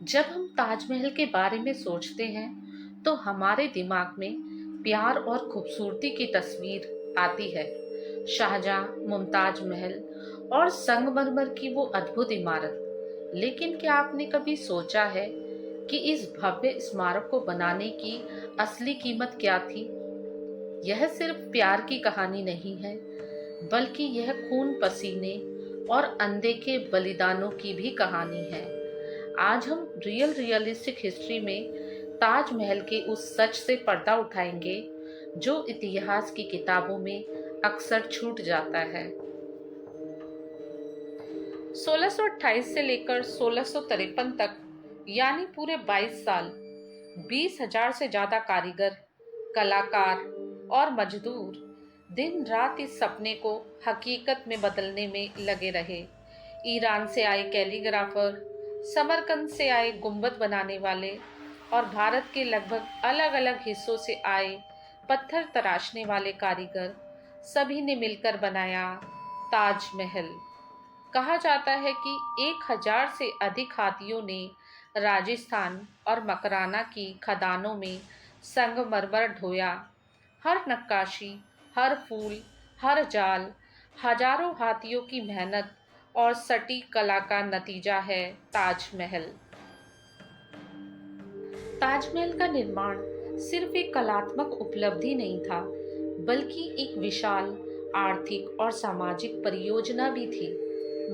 जब हम ताजमहल के बारे में सोचते हैं तो हमारे दिमाग में प्यार और खूबसूरती की तस्वीर आती है। शाहजहां, मुमताज महल और संगमरमर की वो अद्भुत इमारत। लेकिन क्या आपने कभी सोचा है कि इस भव्य स्मारक को बनाने की असली कीमत क्या थी? यह सिर्फ प्यार की कहानी नहीं है, बल्कि यह खून पसीने और अनदेखे बलिदानों की भी कहानी है। आज हम रियलिस्टिक हिस्ट्री में ताजमहल के उस सच से पर्दा उठाएंगे जो इतिहास की किताबों में अक्सर छूट जाता है। 1628 से लेकर 1653 तक, यानी पूरे 22 साल, 20,000 से ज्यादा कारीगर, कलाकार और मजदूर दिन रात इस सपने को हकीकत में बदलने में लगे रहे। ईरान से आए कैलीग्राफर, समरकंद से आए गुंबद बनाने वाले और भारत के लगभग अलग अलग हिस्सों से आए पत्थर तराशने वाले कारीगर, सभी ने मिलकर बनाया ताजमहल। कहा जाता है कि 1,000 से अधिक हाथियों ने राजस्थान और मकराना की खदानों में संगमरमर ढोया। हर नक्काशी, हर फूल, हर जाल, हजारों हाथियों की मेहनत और सटीक कला का नतीजा है ताजमहल। ताजमहल का निर्माण सिर्फ एक कलात्मक उपलब्धि नहीं था, बल्कि एक विशाल आर्थिक और सामाजिक परियोजना भी थी।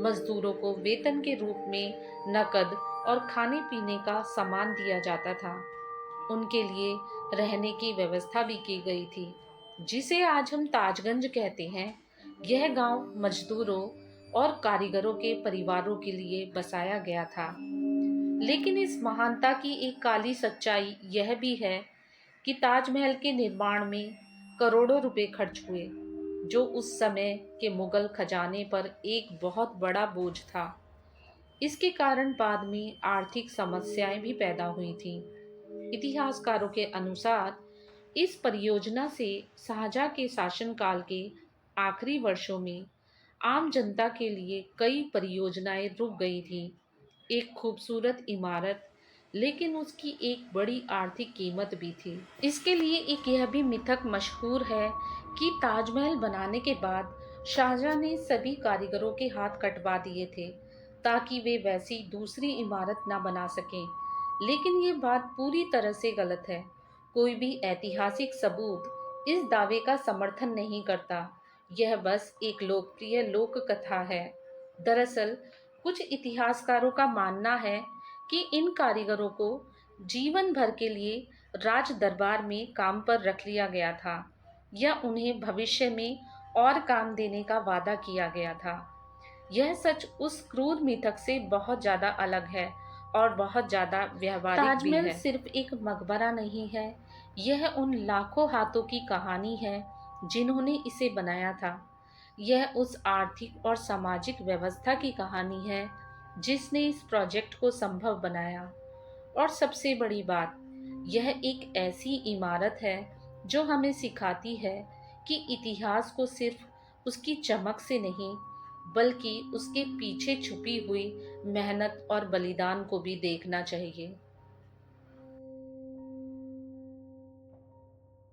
मजदूरों को वेतन के रूप में नकद और खाने पीने का सामान दिया जाता था। उनके लिए रहने की व्यवस्था भी की गई थी, जिसे आज हम ताजगंज कहते हैं। यह गांव मजदूरों और कारीगरों के परिवारों के लिए बसाया गया था। लेकिन इस महानता की एक काली सच्चाई यह भी है कि ताजमहल के निर्माण में करोड़ों रुपए खर्च हुए, जो उस समय के मुगल खजाने पर एक बहुत बड़ा बोझ था। इसके कारण बाद में आर्थिक समस्याएं भी पैदा हुई थीं। इतिहासकारों के अनुसार इस परियोजना से शाहजहां के शासनकाल के आखिरी वर्षों में आम जनता के लिए कई परियोजनाएं रुक गई थीं। एक खूबसूरत इमारत, लेकिन उसकी एक बड़ी आर्थिक कीमत भी थी। इसके लिए एक यह भी मिथक मशहूर है कि ताजमहल बनाने के बाद शाहजहां ने सभी कारीगरों के हाथ कटवा दिए थे ताकि वे वैसी दूसरी इमारत ना बना सकें। लेकिन ये बात पूरी तरह से गलत है। कोई भी ऐतिहासिक सबूत इस दावे का समर्थन नहीं करता। यह बस एक लोकप्रिय लोक कथा है। दरअसल कुछ इतिहासकारों का मानना है कि इन कारीगरों को जीवन भर के लिए राज दरबार में काम पर रख लिया गया था, या उन्हें भविष्य में और काम देने का वादा किया गया था। यह सच उस क्रूर मिथक से बहुत ज़्यादा अलग है और बहुत ज़्यादा व्यवहारिक भी है। ताजमहल सिर्फ एक मकबरा नहीं है, यह उन लाखों हाथों की कहानी है जिन्होंने इसे बनाया था। यह उस आर्थिक और सामाजिक व्यवस्था की कहानी है जिसने इस प्रोजेक्ट को संभव बनाया। और सबसे बड़ी बात, यह एक ऐसी इमारत है जो हमें सिखाती है कि इतिहास को सिर्फ उसकी चमक से नहीं, बल्कि उसके पीछे छुपी हुई मेहनत और बलिदान को भी देखना चाहिए।